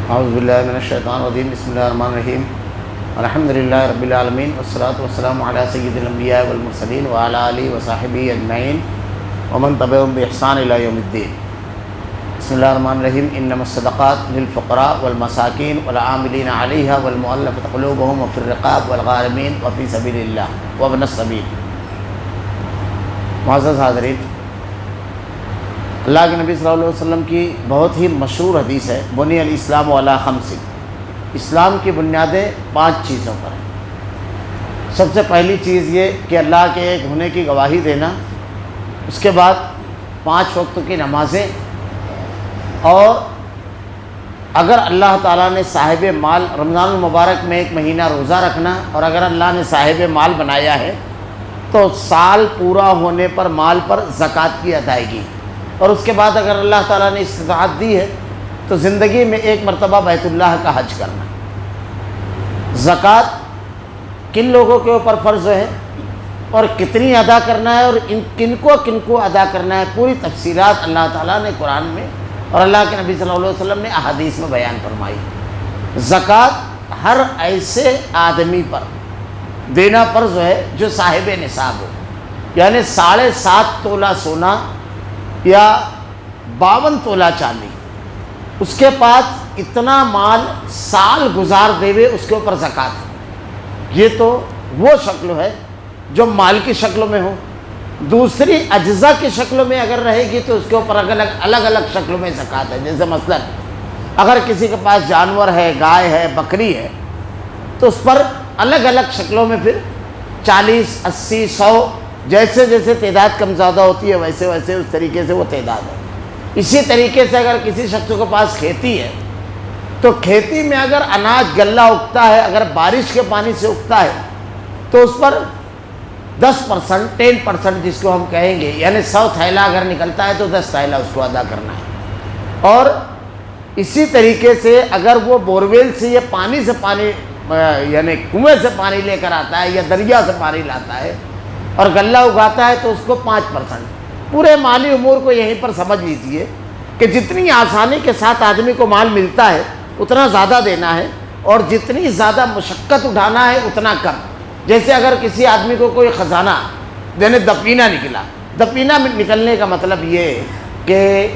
اعوذ باللہ من الشیطان الرجیم بسم اللہ الرحمن الرحیم الحمد للہ رب العالمین والصلاة والسلام علی سید الانبیاء والمرسلین وعلی آلہ وصحبہ اجمعین ومن تبعهم بإحسان الی یوم الدین۔ بسم اللہ الرحمن الرحیم۔ انما الصدقات للفقراء والمساکین والعاملین علیہا والمؤلفۃ قلوبهم وفی الرقاب والغارمین وفی سبیل اللہ وابن السبیل۔ معزز حاضرین، اللہ کے نبی صلی اللہ علیہ وسلم کی بہت ہی مشہور حدیث ہے، بنی الاسلام علی خمس، اسلام کی بنیادیں 5 چیزوں پر ہیں۔ سب سے پہلی چیز یہ کہ اللہ کے ایک ہونے کی گواہی دینا، اس کے بعد 5 وقت کی نمازیں، اور اگر اللہ تعالیٰ نے صاحب مال رمضان المبارک میں 1 مہینہ روزہ رکھنا، اور اگر اللہ نے صاحب مال بنایا ہے تو سال پورا ہونے پر مال پر زکوٰۃ کی ادائیگی، اور اس کے بعد اگر اللہ تعالیٰ نے استطاعت دی ہے تو زندگی میں 1 مرتبہ بیت اللہ کا حج کرنا۔ زکوٰۃ کن لوگوں کے اوپر فرض ہے اور کتنی ادا کرنا ہے، اور کن کو ادا کرنا ہے، پوری تفصیلات اللہ تعالیٰ نے قرآن میں اور اللہ کے نبی صلی اللہ علیہ وسلم نے احادیث میں بیان فرمائی۔ زکوٰۃ ہر ایسے آدمی پر دینا فرض ہے جو صاحب نصاب ہو، یعنی 7.5 تولہ سونا یا 52 تولہ چاندی، اس کے پاس اتنا مال سال گزار دیوے، اس کے اوپر زکوٰۃ ہے۔ یہ تو وہ شکل ہے جو مال کی شکلوں میں ہو۔ دوسری اجزاء کی شکلوں میں اگر رہے گی تو اس کے اوپر الگ الگ شکلوں میں زکوٰۃ ہے۔ جیسے مثلا اگر کسی کے پاس جانور ہے، گائے ہے، بکری ہے، تو اس پر الگ الگ شکلوں میں پھر 40، 80، 100 جیسے جیسے تعداد کم زیادہ ہوتی ہے ویسے ویسے اس طریقے سے وہ تعداد ہے۔ اسی طریقے سے اگر کسی شخص کے پاس کھیتی ہے تو کھیتی میں اگر اناج غلہ اگتا ہے، اگر بارش کے پانی سے اگتا ہے تو اس پر 10%، 10% جس کو ہم کہیں گے، یعنی 100 تھیلا اگر نکلتا ہے تو 10 تھیلا اس کو ادا کرنا ہے۔ اور اسی طریقے سے اگر وہ بورویل سے یا پانی سے پانی یعنی کنویں سے پانی لے کر آتا ہے یا دریا سے پانی لاتا ہے اور غلہ اگاتا ہے تو اس کو 5%۔ پورے مالی امور کو یہیں پر سمجھ لیجیے کہ جتنی آسانی کے ساتھ آدمی کو مال ملتا ہے اتنا زیادہ دینا ہے، اور جتنی زیادہ مشقت اٹھانا ہے اتنا کم۔ جیسے اگر کسی آدمی کو کوئی خزانہ یعنی دفینہ نکلا، دفینہ نکلنے کا مطلب یہ ہے کہ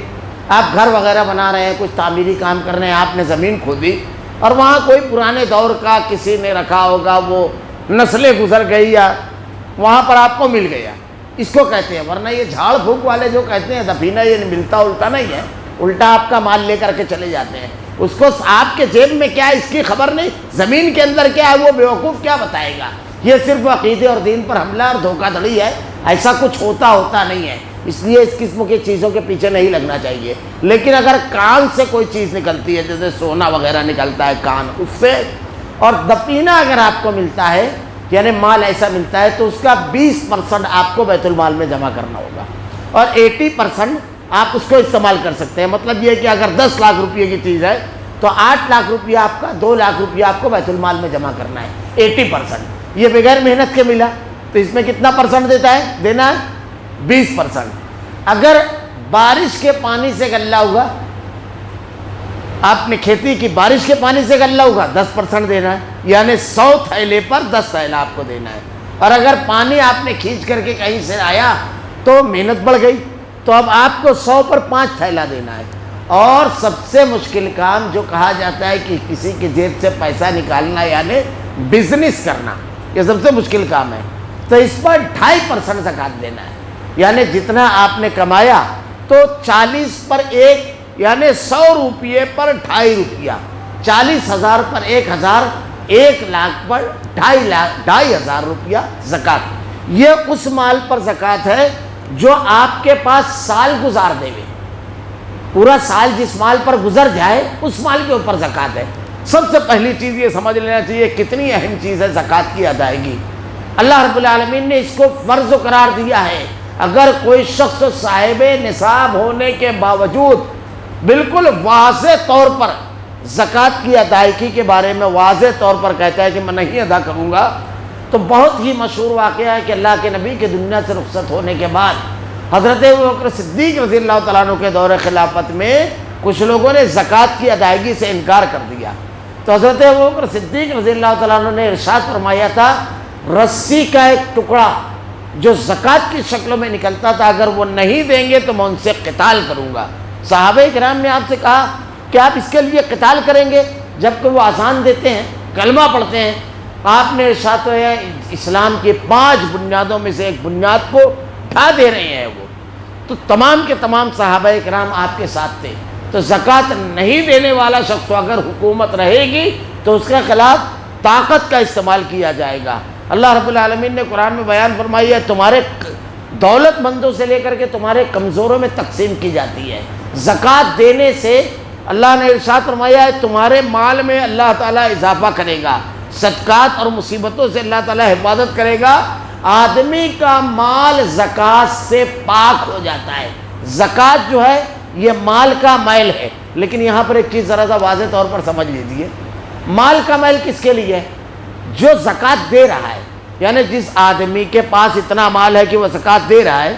آپ گھر وغیرہ بنا رہے ہیں، کچھ تعمیری کام کر رہے ہیں، آپ نے زمین کھودی اور وہاں کوئی پرانے دور کا کسی نے رکھا ہوگا، وہ نسلیں گزر گئی یا وہاں پر آپ کو مل گیا، اس کو کہتے ہیں۔ ورنہ یہ جھاڑ پھونک والے جو کہتے ہیں دفینہ، یہ ملتا الٹا نہیں ہے، الٹا آپ کا مال لے کر کے چلے جاتے ہیں۔ اس کو آپ کے جیب میں کیا ہے اس کی خبر نہیں، زمین کے اندر کیا ہے وہ بیوقوف کیا بتائے گا۔ یہ صرف عقیدے اور دین پر حملہ اور دھوکہ دھڑی ہے، ایسا کچھ ہوتا نہیں ہے۔ اس لیے اس قسم کی چیزوں کے پیچھے نہیں لگنا چاہیے۔ لیکن اگر کان سے کوئی چیز نکلتی ہے، جیسے سونا وغیرہ نکلتا ہے کان، اس سے، اور دفینہ اگر آپ کو ملتا ہے یعنی مال ایسا ملتا ہے تو اس کا 20% آپ کو بیت المال میں جمع کرنا ہوگا، اور 80% آپ اس کو استعمال کر سکتے ہیں۔ مطلب یہ کہ اگر 10 لاکھ روپے کی چیز ہے تو 8 لاکھ روپیہ آپ کا، 2 لاکھ روپیہ آپ کو بیت المال میں جمع کرنا ہے۔ 80% یہ بغیر محنت کے ملا تو اس میں کتنا % دینا ہے 20%۔ اگر بارش کے پانی سے غلہ ہوگا، آپ نے کھیتی کی، بارش کے پانی سے غلہ ہوگا، 10% دینا ہے، یعنی 100 تھیلے پر 10 تھیلا آپ کو دینا ہے۔ اور اگر پانی آپ نے کھینچ کر کے کہیں سے آیا تو محنت بڑھ گئی، تو اب آپ کو 100 پر 5 تھیلا دینا ہے۔ اور سب سے مشکل کام جو کہا جاتا ہے کہ کسی کی جیب سے پیسہ نکالنا یعنی بزنس کرنا، یہ سب سے مشکل کام ہے، تو اس پر 2.5% زکوٰۃ دینا ہے۔ یعنی جتنا آپ نے کمایا تو 40 پر 1 یعنی 100 روپیے پر 2.5 روپیہ، 40,000 پر 1,000، 1 لاکھ پر 2,500 روپیہ زکوٰۃ۔ یہ اس مال پر زکوٰۃ ہے جو آپ کے پاس سال گزار دے گے، پورا سال جس مال پر گزر جائے اس مال کے اوپر زکوٰۃ ہے۔ سب سے پہلی چیز یہ سمجھ لینا چاہیے کتنی اہم چیز ہے زکوٰۃ کی ادائیگی۔ اللہ رب العالمین نے اس کو فرض قرار دیا ہے۔ اگر کوئی شخص صاحب نصاب ہونے کے باوجود بالکل واضح طور پر زکوٰۃ کی ادائیگی کے بارے میں واضح طور پر کہتا ہے کہ میں نہیں ادا کروں گا، تو بہت ہی مشہور واقعہ ہے کہ اللہ کے نبی کے دنیا سے رخصت ہونے کے بعد حضرت ابوبکر صدیق رضی اللہ تعالیٰ عنہ کے دور خلافت میں کچھ لوگوں نے زکوٰۃ کی ادائیگی سے انکار کر دیا، تو حضرت ابوبکر صدیق رضی اللہ تعالیٰ عنہ نے ارشاد فرمایا تھا رسی کا ایک ٹکڑا جو زکوٰۃ کی شکل میں نکلتا تھا، اگر وہ نہیں دیں گے تو میں ان سے قتال کروں گا۔ صحابہ کرام نے آپ سے کہا کہ آپ اس کے لیے قتال کریں گے جبکہ وہ اذان دیتے ہیں، کلمہ پڑھتے ہیں؟ آپ نے ارشاد فرمایا اسلام کی 5 بنیادوں میں سے ایک بنیاد کو ڈھا دے رہے ہیں وہ۔ تو تمام کے تمام صحابہ کرام آپ کے ساتھ تھے۔ تو زکوٰۃ نہیں دینے والا شخص اگر حکومت رہے گی تو اس کے خلاف طاقت کا استعمال کیا جائے گا۔ اللہ رب العالمین نے قرآن میں بیان فرمایا ہے تمہارے دولت مندوں سے لے کر کے تمہارے کمزوروں میں تقسیم کی جاتی ہے۔ زکوٰۃ دینے سے اللہ نے ارشاد فرمایا ہے تمہارے مال میں اللہ تعالیٰ اضافہ کرے گا، صدقات اور مصیبتوں سے اللہ تعالیٰ حفاظت کرے گا۔ آدمی کا مال زکوٰۃ سے پاک ہو جاتا ہے۔ زکوٰۃ جو ہے یہ مال کا میل ہے، لیکن یہاں پر ایک چیز ذرا سا واضح طور پر سمجھ لیجیے، مال کا میل کس کے لیے ہے؟ جو زکوٰۃ دے رہا ہے، یعنی جس آدمی کے پاس اتنا مال ہے کہ وہ زکوٰۃ دے رہا ہے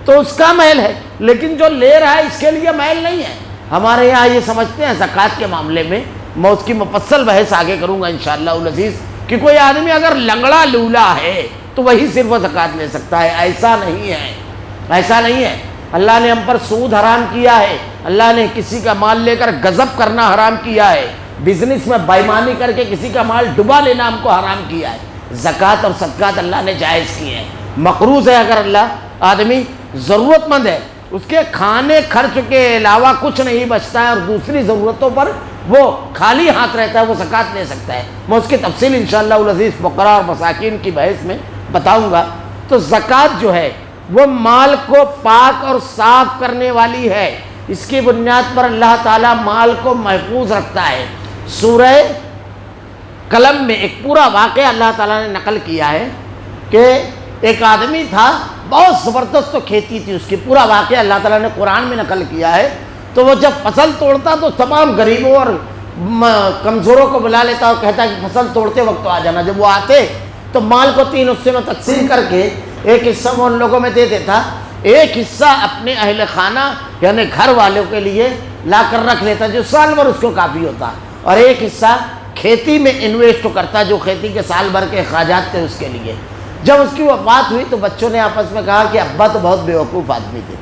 تو اس کا میل ہے، لیکن جو لے رہا ہے اس کے لیے میل نہیں ہے۔ ہمارے یہاں یہ سمجھتے ہیں زکوٰۃ کے معاملے میں، میں اس کی مفصل بحث آگے کروں گا انشاءاللہ العزیز، کہ کوئی آدمی اگر لنگڑا لولا ہے تو وہی صرف زکوٰۃ لے سکتا ہے۔ ایسا نہیں ہے، ایسا نہیں ہے۔ اللہ نے ہم پر سود حرام کیا ہے، اللہ نے کسی کا مال لے کر غضب کرنا حرام کیا ہے، بزنس میں بےایمانی کر کے کسی کا مال ڈبا لینا ہم کو حرام کیا ہے۔ زکوٰۃ اور صدقات اللہ نے جائز کیے ہیں۔ مقروض ہے اگر اللہ آدمی ضرورت مند ہے، اس کے کھانے خرچ کے علاوہ کچھ نہیں بچتا ہے اور دوسری ضرورتوں پر وہ خالی ہاتھ رہتا ہے، وہ زکوٰۃ لے سکتا ہے۔ میں اس کی تفصیل انشاءاللہ العزیز فقراء اور مساکین کی بحث میں بتاؤں گا۔ تو زکوٰۃ جو ہے وہ مال کو پاک اور صاف کرنے والی ہے، اس کی بنیاد پر اللہ تعالیٰ مال کو محفوظ رکھتا ہے۔ سورہ قلم میں ایک پورا واقعہ اللہ تعالیٰ نے نقل کیا ہے کہ ایک آدمی تھا، بہت زبردست تو کھیتی تھی اس کی، پورا واقعہ اللہ تعالیٰ نے قرآن میں نقل کیا ہے۔ تو وہ جب فصل توڑتا تو تمام غریبوں اور کمزوروں کو بلا لیتا اور کہتا کہ فصل توڑتے وقت تو آ جانا۔ جب وہ آتے تو مال کو 3 حصے میں تقسیم کر کے ایک حصہ وہ ان لوگوں میں دے دیتا، ایک حصہ اپنے اہل خانہ یعنی گھر والوں کے لیے لا کر رکھ لیتا جو سال بھر اس کو کافی ہوتا، اور ایک حصہ کھیتی میں انویسٹ کرتا جو کھیتی کے سال بھر کے اخراجات تھے اس کے لیے۔ جب اس کی وفات ہوئی تو بچوں نے آپس میں کہا کہ ابا تو بہت بیوقوف آدمی تھے،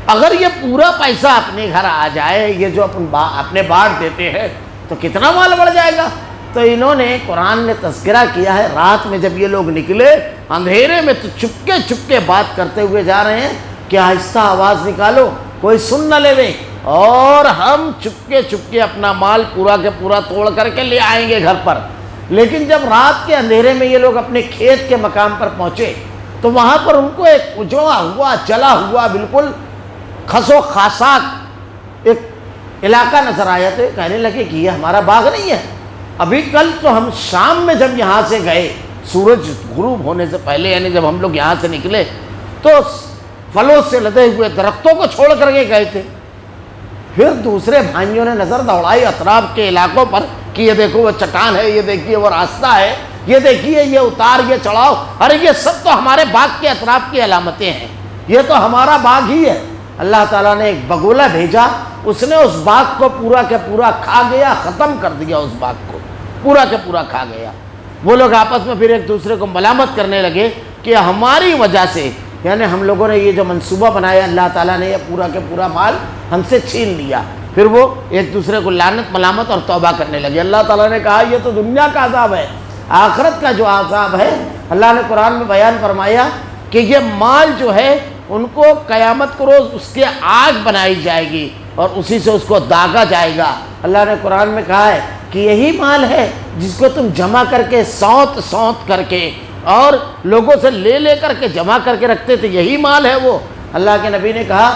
اگر یہ پورا پیسہ اپنے گھر آ جائے، یہ جو اپنے بانٹ دیتے ہیں تو کتنا مال بڑھ جائے گا۔ تو انہوں نے قرآن نے تذکرہ کیا ہے، رات میں جب یہ لوگ نکلے اندھیرے میں تو چپکے چپکے بات کرتے ہوئے جا رہے ہیں کہ آہستہ آواز نکالو کوئی سن نہ لے، اور ہم چپکے چپکے اپنا مال پورا کے پورا توڑ کر کے لے آئیں گے گھر پر۔ لیکن جب رات کے اندھیرے میں یہ لوگ اپنے کھیت کے مقام پر پہنچے تو وہاں پر ان کو ایک اجڑا ہوا جلا ہوا بالکل خس و خاشاک ایک علاقہ نظر آیا، تو کہنے لگے کہ یہ ہمارا باغ نہیں ہے، ابھی کل تو ہم شام میں جب یہاں سے گئے سورج غروب ہونے سے پہلے، یعنی جب ہم لوگ یہاں سے نکلے تو پھلوں سے لدے ہوئے درختوں کو چھوڑ کر کے گئے تھے۔ پھر دوسرے بھائیوں نے نظر دوڑائی اطراف کے علاقوں پر کہ یہ دیکھو وہ چٹان ہے، یہ دیکھیے وہ راستہ ہے، یہ دیکھیے یہ اتار یہ چڑھاؤ، ارے یہ سب تو ہمارے باغ کے اطراف کی علامتیں ہیں، یہ تو ہمارا باغ ہی ہے۔ اللہ تعالیٰ نے ایک بگولا بھیجا، اس نے اس باغ کو پورا کے پورا کھا گیا، ختم کر دیا، اس باغ کو پورا کے پورا کھا گیا۔ وہ لوگ آپس میں پھر ایک دوسرے کو ملامت کرنے لگے کہ ہماری وجہ سے، یعنی ہم لوگوں نے یہ جو منصوبہ بنایا اللہ تعالیٰ نے یہ پورا کے پورا مال ہم سے چھین لیا۔ پھر وہ ایک دوسرے کو لعنت ملامت اور توبہ کرنے لگے۔ اللہ تعالیٰ نے کہا یہ تو دنیا کا عذاب ہے، آخرت کا جو عذاب ہے اللہ نے قرآن میں بیان فرمایا کہ یہ مال جو ہے ان کو قیامت کو روز اس کے آگ بنائی جائے گی اور اسی سے اس کو داغا جائے گا۔ اللہ نے قرآن میں کہا ہے کہ یہی مال ہے جس کو تم جمع کر کے سونت سونت کر کے اور لوگوں سے لے کر کے جمع کر کے رکھتے تھے، یہی مال ہے وہ۔ اللہ کے نبی نے کہا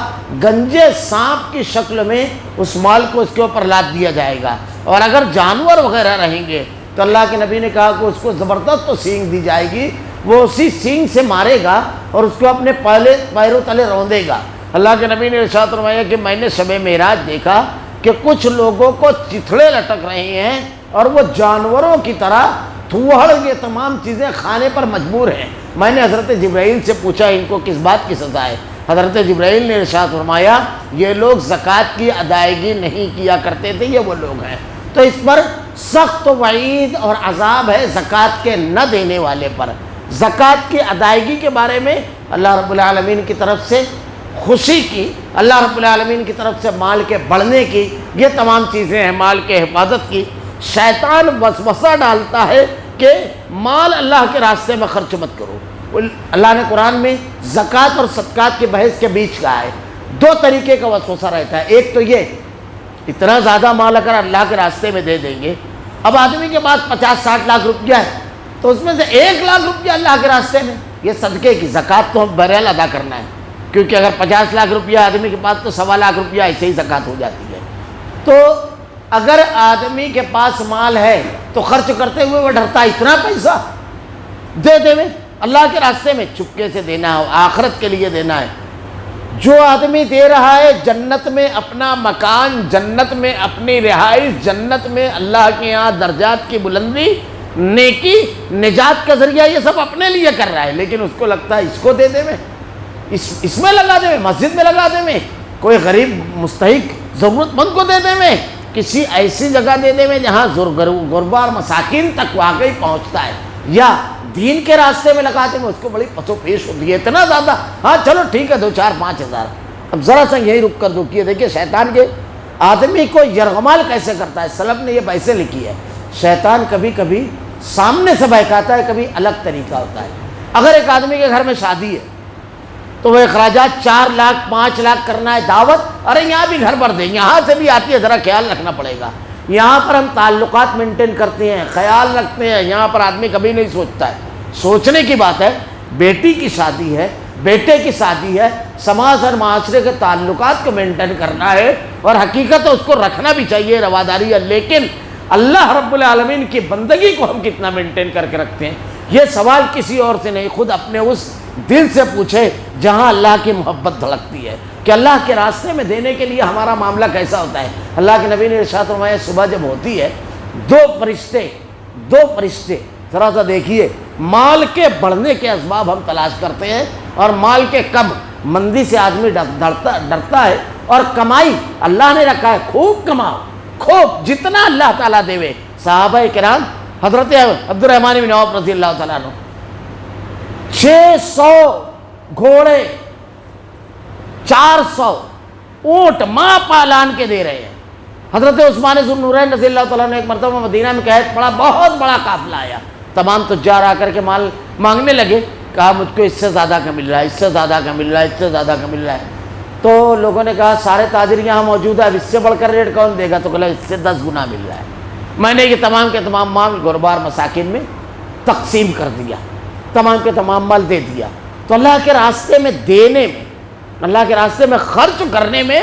گنجے سانپ کی شکل میں اس مال کو اس کے اوپر لاد دیا جائے گا، اور اگر جانور وغیرہ رہیں گے تو اللہ کے نبی نے کہا کہ اس کو زبردست تو سینگ دی جائے گی، وہ اسی سینگ سے مارے گا اور اس کو اپنے پیروں تلے روندے گا۔ اللہ کے نبی نے ارشاد فرمایا کہ میں نے شب معراج دیکھا کہ کچھ لوگوں کو چتھڑے لٹک رہے ہیں اور وہ جانوروں کی طرح تھوہڑ یہ تمام چیزیں کھانے پر مجبور ہیں۔ میں نے حضرت جبرائیل سے پوچھا ان کو کس بات کی سزا ہے؟ حضرت جبرائیل نے ارشاد فرمایا یہ لوگ زکوٰۃ کی ادائیگی نہیں کیا کرتے تھے، یہ وہ لوگ ہیں۔ تو اس پر سخت وعید اور عذاب ہے زکوٰۃ کے نہ دینے والے پر۔ زکوٰۃ کی ادائیگی کے بارے میں اللہ رب العالمین کی طرف سے خوشی کی، اللہ رب العالمین کی طرف سے مال کے بڑھنے کی، یہ تمام چیزیں ہیں، مال کے حفاظت کی۔ شیطان وسوسہ ڈالتا ہے کہ مال اللہ کے راستے میں خرچ مت کرو۔ اللہ نے قرآن میں زکوٰۃ اور صدقات کے بحث کے بیچ کہا ہے، دو طریقے کا وسوسہ رہتا ہے۔ ایک تو یہ اتنا زیادہ مال اگر اللہ کے راستے میں دے دیں گے، اب آدمی کے پاس 50-60 لاکھ روپیہ ہے تو اس میں سے 1 لاکھ روپیہ اللہ کے راستے میں، یہ صدقے کی زکوٰۃ تو ہم بہرحال ادا کرنا ہے، کیونکہ اگر 50 لاکھ روپیہ آدمی کے پاس تو 1.25 لاکھ روپیہ ایسے ہی زکوٰۃ ہو جاتی ہے۔ تو اگر آدمی کے پاس مال ہے تو خرچ کرتے ہوئے وہ ڈرتا ہے اتنا پیسہ دے دے میں اللہ کے راستے میں، چپکے سے دینا ہو، آخرت کے لیے دینا ہے۔ جو آدمی دے رہا ہے جنت میں اپنا مکان، جنت میں اپنی رہائش، جنت میں اللہ کے یہاں درجات کی بلندی، نیکی، نجات کا ذریعہ، یہ سب اپنے لیے کر رہا ہے، لیکن اس کو لگتا ہے اس کو دے دے میں، اس میں لگا دے میں، مسجد میں لگا دے میں، کوئی غریب مستحق ضرورت مند کو دے دے میں، کسی ایسی جگہ دے دے میں جہاں غربا اور مساکین تک واقعی پہنچتا ہے، یا دین کے راستے میں لگاتے میں اس کو بڑی پسو پیش ہوتی ہے اتنا زیادہ۔ ہاں چلو ٹھیک ہے 2-4-5 ہزار۔ اب ذرا سا یہی رک کر دکھیے، دیکھیے شیطان کے آدمی کو یرغمال کیسے کرتا ہے۔ سلف نے یہ بحثیں لکھی ہے، شیطان کبھی کبھی سامنے سے بہکاتا ہے، کبھی الگ طریقہ ہوتا ہے۔ اگر ایک آدمی کے گھر میں شادی ہے تو وہ اخراجات 4 لاکھ 5 لاکھ کرنا ہے، دعوت، ارے یہاں بھی گھر بھر دیں، یہاں سے بھی آتی ہے، ذرا خیال رکھنا پڑے گا، یہاں پر ہم تعلقات مینٹین کرتے ہیں، خیال رکھتے ہیں، یہاں پر آدمی کبھی نہیں سوچتا ہے۔ سوچنے کی بات ہے، بیٹی کی شادی ہے، بیٹے کی شادی ہے، سماج اور معاشرے کے تعلقات کو مینٹین کرنا ہے، اور حقیقت اس کو رکھنا بھی چاہیے، رواداری ہے، لیکن اللہ رب العالمین کی بندگی کو ہم کتنا مینٹین کر کے رکھتے ہیں، یہ سوال کسی اور سے نہیں، خود اپنے اس دل سے پوچھے جہاں اللہ کی محبت دھڑکتی ہے، کہ اللہ کے راستے میں دینے کے لیے ہمارا معاملہ کیسا ہوتا ہے۔ اللہ کے نبی نے ارشاد فرمایا صبح جب ہوتی ہے دو فرشتے ذرا سا دیکھیے، مال کے بڑھنے کے اسباب ہم تلاش کرتے ہیں، اور مال کے کم مندی سے آدمی ڈرتا ہے، اور کمائی اللہ نے رکھا ہے خوب کماؤ، خوب جتنا اللہ تعالیٰ دے۔ صحابہ کرام حضرت عبد الرحمن بن عوف رضی اللہ تعالیٰ عنہ 600 گھوڑے 400 اونٹ ماں پالان کے دے رہے ہیں۔ حضرت عثمان ذو النورین رضی اللہ تعالیٰ نے ایک مرتبہ مدینہ میں قحط پڑا، بہت بڑا قافلہ آیا، تمام تجار آ کر کے مال مانگنے لگے، کہا مجھ کو اس سے زیادہ کا مل رہا ہے، اس سے زیادہ کا مل رہا ہے، اس سے زیادہ کا مل رہا ہے۔ تو لوگوں نے کہا سارے تاجر یہاں موجود ہے، اب اس سے بڑھ کر ریٹ کون دے گا؟ تو کہا اس سے 10 گنا مل رہا ہے۔ میں نے یہ تمام کے تمام مال غربا اور مساکین میں تقسیم کر دیا، تمام کے تمام مال دے دیا۔ تو اللہ کے راستے میں دینے میں، اللہ کے راستے میں خرچ کرنے میں،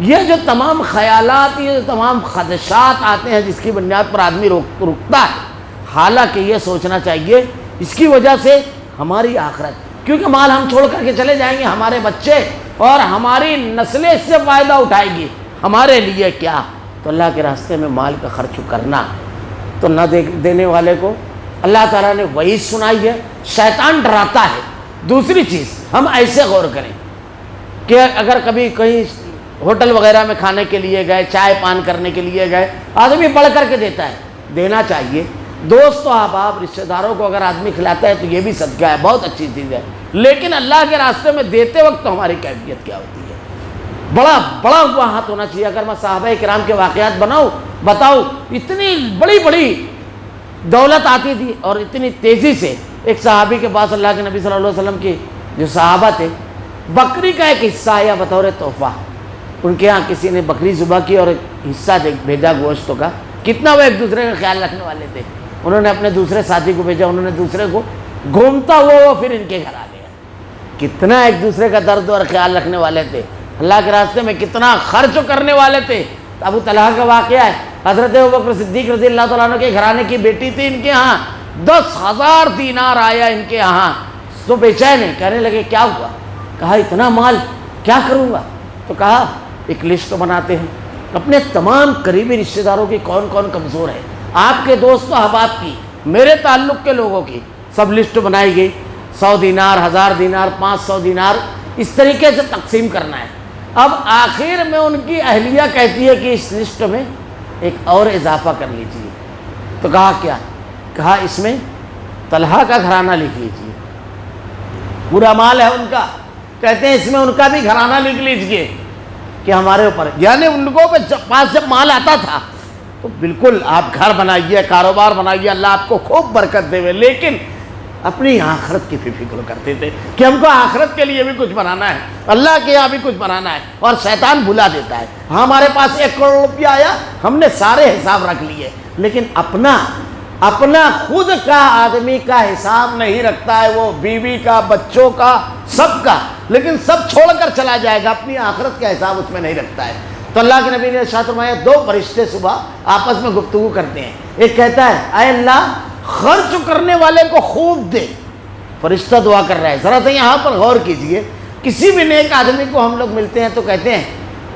یہ جو تمام خیالات، یہ جو تمام خدشات آتے ہیں جس کی بنیاد پر آدمی رکتا ہے، حالانکہ یہ سوچنا چاہیے اس کی وجہ سے ہماری آخرت، کیونکہ مال ہم چھوڑ کر کے چلے جائیں گے، ہمارے بچے اور ہماری نسلیں اس سے فائدہ اٹھائیں گی، ہمارے لیے کیا؟ تو اللہ کے راستے میں مال کا خرچ کرنا، تو نہ دینے والے کو اللہ تعالیٰ نے وعید سنائی ہے، شیطان ڈراتا ہے۔ دوسری چیز ہم ایسے غور کریں کہ اگر کبھی کہیں ہوٹل وغیرہ میں کھانے کے لیے گئے، چائے پان کرنے کے لیے گئے، آدمی بڑھ کر کے دیتا ہے، دینا چاہیے۔ دوست و احباب رشتہ داروں کو اگر آدمی کھلاتا ہے تو یہ بھی صدقہ ہے، بہت اچھی چیز ہے، لیکن اللہ کے راستے میں دیتے وقت تو ہماری کیفیت کیا ہوتی ہے؟ بڑا ہوا ہاتھ ہونا چاہیے۔ اگر میں صحابہ کرام کے واقعات بتاؤں، اتنی بڑی دولت آتی تھی، اور اتنی تیزی سے ایک صحابی کے پاس اللہ کے نبی صلی اللہ علیہ وسلم کے جو صحابہ تھے، بکری کا ایک حصہ آیا بطور تحفہ، ان کے ہاں کسی نے بکری ذبح کی اور ایک حصہ بھیجا گوشتوں کا، کتنا وہ ایک دوسرے کا خیال رکھنے والے تھے۔ انہوں نے اپنے دوسرے ساتھی کو بھیجا، انہوں نے دوسرے کو، گھومتا ہوا وہ پھر ان کے گھر آ گیا۔ کتنا ایک دوسرے کا درد اور خیال رکھنے والے تھے، اللہ کے راستے میں کتنا خرچ کرنے والے تھے۔ ابو طلحہ کا واقعہ ہے، حضرت ابوبکر صدیق رضی اللہ تعالیٰ عنہ کے گھرانے کی بیٹی تھی، ان کے ہاں 10,000 دینار آیا ان کے ہاں، تو بے چین ہے، کہنے لگے کیا ہوا؟ کہا اتنا مال کیا کروں گا؟ تو کہا ایک لسٹ بناتے ہیں اپنے تمام قریبی رشتہ داروں کی، کون کون کمزور ہے، آپ کے دوست و احباب کی، میرے تعلق کے لوگوں کی، سب لسٹ بنائی گئی، 100 دینار، 1000 دینار، 500 دینار، اس طریقے سے تقسیم کرنا ہے۔ اب آخر میں ان کی اہلیہ کہتی ہے کہ اس لسٹ میں ایک اور اضافہ کر لیجیے، تو کہا کیا؟ کہا اس میں طلحہ کا گھرانہ لکھ لیجیے، پورا مال ہے ان کا، کہتے ہیں اس میں ان کا بھی گھرانہ لکھ لیجیے کہ ہمارے اوپر، یعنی ان لوگوں کے پاس جب مال آتا تھا تو بالکل آپ گھر بنائیے، کاروبار بنائیے، اللہ آپ کو خوب برکت دے، لیکن اپنی آخرت کی فکر کرتے تھے کہ ہم کو آخرت کے لیے بھی کچھ بنانا ہے، اللہ کے یہاں بھی کچھ بنانا ہے، اور شیطان بھلا دیتا ہے۔ ہمارے پاس 1 کروڑ روپیہ آیا، ہم نے سارے حساب رکھ لیے، لیکن اپنا خود کا آدمی کا حساب نہیں رکھتا ہے، وہ بیوی کا، بچوں کا، سب کا، لیکن سب چھوڑ کر چلا جائے گا، اپنی آخرت کا حساب اس میں نہیں رکھتا ہے۔ تو اللہ کے نبی نے ارشاد فرمایا 2 فرشتے صبح آپس میں گفتگو کرتے ہیں، ایک کہتا ہے اے اللہ خرچ کرنے والے کو خوب دے، فرشتہ دعا کر رہا ہے۔ ذرا سا یہاں پر غور کیجئے، کسی بھی نیک آدمی کو ہم لوگ ملتے ہیں تو کہتے ہیں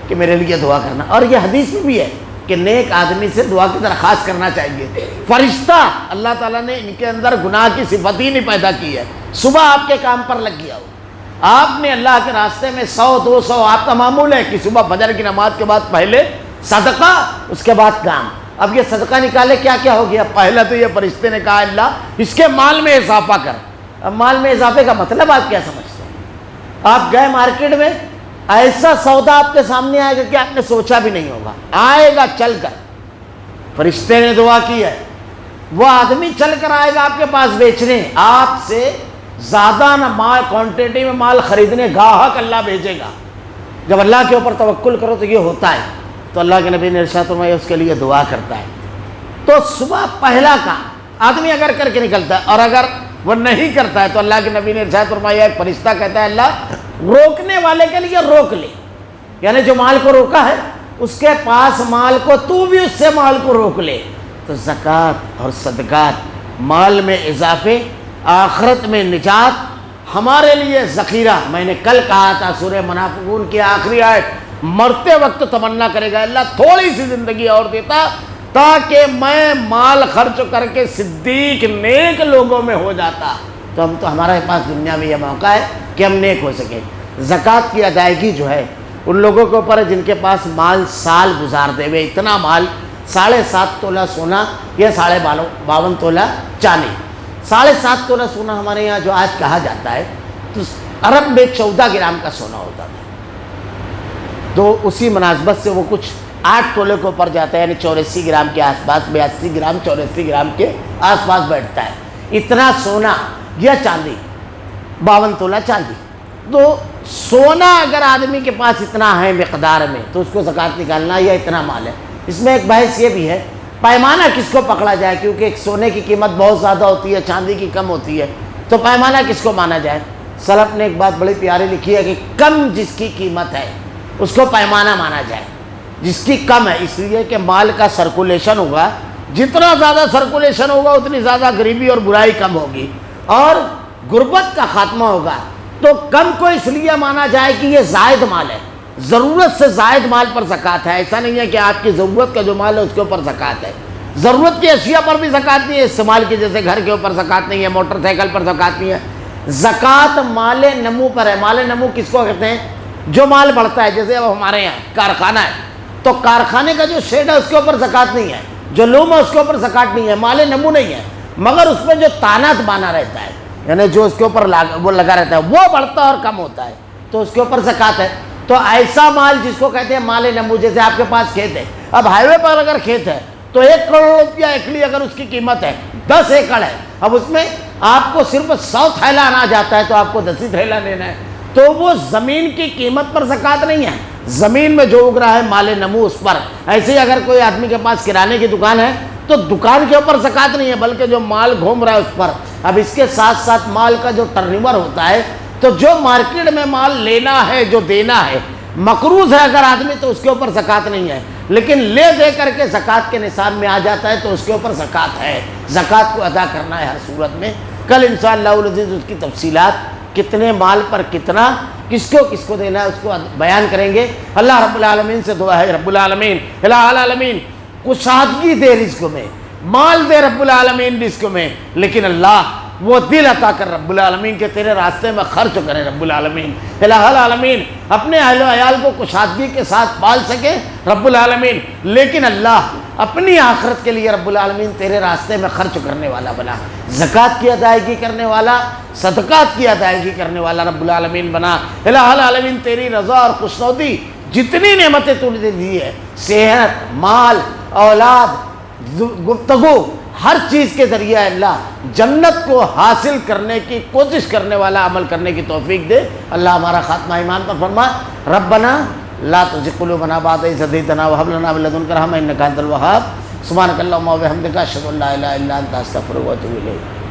کہ میرے لیے دعا کرنا، اور یہ حدیث میں بھی ہے کہ نیک آدمی سے دعا کی درخواست کرنا چاہیے۔ فرشتہ اللہ تعالیٰ نے ان کے اندر گناہ کی صفت ہی نہیں پیدا کی ہے، صبح آپ کے کام پر لگ گیا ہو، آپ نے اللہ کے راستے میں 100-200 آپ کا معمول ہے کہ صبح فجر کی نماز کے بعد پہلے صدقہ، اس کے بعد کام۔ اب یہ صدقہ نکالے کیا کیا ہو گیا؟ پہلا تو یہ فرشتے نے کہا اللہ اس کے مال میں اضافہ کر۔ اب مال میں اضافے کا مطلب آپ کیا سمجھتے ہیں؟ آپ گئے مارکیٹ میں، ایسا سودا آپ کے سامنے آئے گا کہ آپ نے سوچا بھی نہیں ہوگا، آئے گا چل کر، فرشتے نے دعا کی ہے، وہ آدمی چل کر آئے گا آپ کے پاس بیچنے، آپ سے زیادہ نہ مال کوانٹٹی میں مال خریدنے گاہک اللہ بھیجے گا۔ جب اللہ کے اوپر توکل کرو تو یہ ہوتا ہے۔ تو اللہ کے نبی نے ارشاد فرمایا اس کے لیے دعا کرتا ہے۔ تو صبح پہلا کام آدمی اگر کر کے نکلتا ہے، اور اگر وہ نہیں کرتا ہے تو اللہ کے نبی نے ارشاد فرمایا ایک فرشتہ کہتا ہے اللہ روکنے والے کے لیے روک لے، یعنی جو مال کو روکا ہے اس کے پاس مال کو تو بھی اس سے مال کو روک لے۔ تو زکوٰۃ اور صدقات، مال میں اضافے، آخرت میں نجات، ہمارے لیے ذخیرہ۔ میں نے کل کہا تھا سورہ منافقون کی آخری آیت، مرتے وقت تمنا کرے گا اللہ تھوڑی سی زندگی اور دیتا تاکہ میں مال خرچ کر کے صدیق نیک لوگوں میں ہو جاتا، تو ہمارے پاس دنیا میں یہ موقع ہے کہ ہم نیک ہو سکیں۔ زکوٰۃ کی ادائیگی جو ہے ان لوگوں کے اوپر جن کے پاس مال سال گزار دے ہوئے، اتنا مال 7.5 تولہ سونا یا 52 تولہ چاندی، 7.5 تولہ سونا ہمارے یہاں جو آج کہا جاتا ہے، تو عرب میں 14 گرام کا سونا ہوتا تھا، تو اسی مناسبت سے وہ کچھ 8 تولے کو اوپر جاتا ہے، یعنی 84 گرام کے آس پاس، 82 گرام 84 گرام کے آس پاس بیٹھتا ہے۔ اتنا سونا یا چاندی، 52 تولہ چاندی، تو سونا اگر آدمی کے پاس اتنا ہے مقدار میں تو اس کو زکوٰۃ نکالنا یا اتنا مال ہے۔ اس میں ایک بحث یہ بھی ہے پیمانہ کس کو پکڑا جائے، کیونکہ ایک سونے کی قیمت بہت زیادہ ہوتی ہے، چاندی کی کم ہوتی ہے، تو پیمانہ کس کو مانا جائے؟ سلف نے ایک بات بڑی پیاری لکھی ہے کہ کم جس کی قیمت ہے اس کو پیمانہ مانا جائے، جس کی کم ہے، اس لیے کہ مال کا سرکولیشن ہوگا، جتنا زیادہ سرکولیشن ہوگا اتنی زیادہ غریبی اور برائی کم ہوگی اور غربت کا خاتمہ ہوگا۔ تو کم کو اس لیے مانا جائے کہ یہ زائد مال ہے، ضرورت سے زائد مال پر زکوٰۃ ہے۔ ایسا نہیں ہے کہ آپ کی ضرورت کا جو مال ہے اس کے اوپر زکوٰۃ ہے، ضرورت کی اشیاء پر بھی زکوٰۃ نہیں ہے، استعمال کی جیسے گھر کے اوپر زکوٰۃ نہیں ہے، موٹر سائیکل پر زکوٰۃ نہیں ہے۔ زکوٰۃ مال نمو پر ہے۔ مال نمو کس کو کہتے ہیں؟ جو مال بڑھتا ہے، جیسے اب ہمارے یہاں کارخانہ ہے تو کارخانے کا جو شیڈ ہے اس کے اوپر زکوٰۃ نہیں ہے، جو لوم ہے اس کے اوپر زکوٰۃ نہیں ہے، مال نمو نہیں ہے، مگر اس میں جو تانات بانا رہتا ہے، یعنی جو اس کے اوپر وہ لگا رہتا ہے وہ بڑھتا اور کم ہوتا ہے تو اس کے اوپر زکوٰۃ ہے۔ تو ایسا مال جس کو کہتے ہیں مال نمو، جیسے آپ کے پاس کھیت ہے، اب ہائی وے پر اگر کھیت ہے تو 1 کروڑ روپیہ ایکڑ اگر اس کی قیمت ہے، 10 ایکڑ ہے، اب اس میں آپ کو صرف 100 تھیلہ اناج آتا ہے تو آپ کو 10 ہی تھیلہ لینا ہے، تو وہ زمین کی قیمت پر زکوٰۃ نہیں ہے، زمین میں جو اگ رہا ہے مال نمو اس پر۔ ایسے ہی اگر کوئی آدمی کے پاس کرانے کی دکان ہے تو دکان کے اوپر زکوٰۃ نہیں ہے، بلکہ جو مال گھوم رہا ہے اس پر۔ اب اس کے ساتھ ساتھ مال کا جو ٹرن اوور ہوتا ہے، تو جو مارکیٹ میں مال لینا ہے، جو دینا ہے، مقروض ہے اگر آدمی تو اس کے اوپر زکوٰۃ نہیں ہے، لیکن لے دے کر کے زکوٰۃ کے نصاب میں آ جاتا ہے تو اس کے اوپر زکوٰۃ ہے۔ زکوٰۃ کو ادا کرنا ہے ہر صورت میں۔ کل انشاءاللہ العزیز اس کی تفصیلات، کتنے مال پر کتنا، کس کو دینا ہے، اس کو بیان کریں گے۔ اللہ رب العالمین سے دعا ہے، رب العالمین الہ العالمین کشادگی دے رزق میں، مال دے رب العالمین رزق میں، لیکن اللہ وہ دل عطا کر رب العالمین کے تیرے راستے میں خرچ کریں رب العالمین، الہ العالمین اپنے اہل و عیال کو کشادگی کے ساتھ پال سکیں رب العالمین، لیکن اللہ اپنی آخرت کے لیے رب العالمین تیرے راستے میں خرچ کرنے والا بنا، زکوٰۃ کی ادائیگی کرنے والا، صدقات کی ادائیگی کرنے والا رب العالمین بنا۔ الہ العالمین تیری رضا اور خوشنودی جتنی نعمتیں تو نے دی ہے، صحت، مال، اولاد، گفتگو، ہر چیز کے ذریعے اللہ جنت کو حاصل کرنے کی کوشش کرنے والا عمل کرنے کی توفیق دے۔ اللہ ہمارا خاتمہ ایمان پر فرما۔ ربنا لا تزغ قلوبنا بعد إذ هديتنا وهب لنا من لدنك رحمة إنك أنت الوهاب۔ سبحانك اللهم وبحمدك أشهد أن لا إله إلا أنت أستغفرك وأتوب إليك۔